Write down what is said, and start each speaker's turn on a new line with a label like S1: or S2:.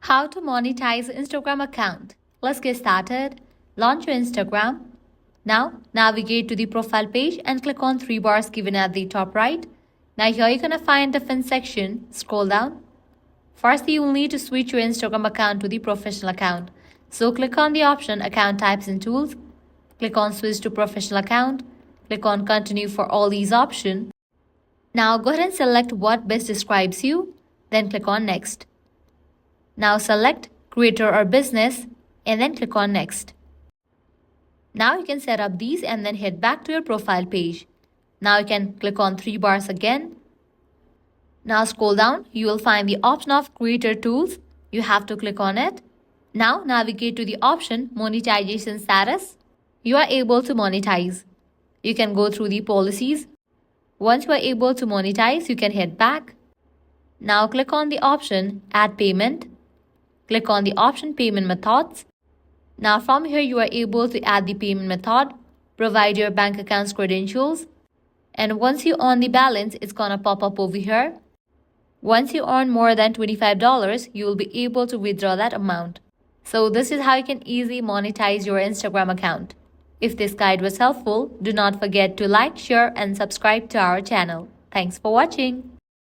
S1: How to monetize Instagram account. Let's get started. Launch your Instagram. Now, navigate to the profile page and click on three bars given at the top right. Now here you're going to find defense section. Scroll down. First, you will need to switch your Instagram account to the professional account. So click on the option Account Types and Tools. Click on Switch to Professional Account. Click on Continue for all these options. Now go ahead and select what best describes you. Then click on Next. Now select Creator or Business and then click on Next. Now you can set up these and then head back to your profile page. Now you can click on three bars again. Now scroll down, you will find the option of Creator Tools. You have to click on it. Now navigate to the option Monetization Status. You are able to monetize. You can go through the policies. Once you are able to monetize, you can head back. Now click on the option Add Payment. Click on the option Payment Methods. Now from here you are able to add the payment method, provide your bank account's credentials, and once you earn the balance, it's gonna pop up over here. Once you earn more than $25, you will be able to withdraw that amount. So this is how you can easily monetize your Instagram account. If this guide was helpful, do not forget to like, share, and subscribe to our channel. Thanks for watching.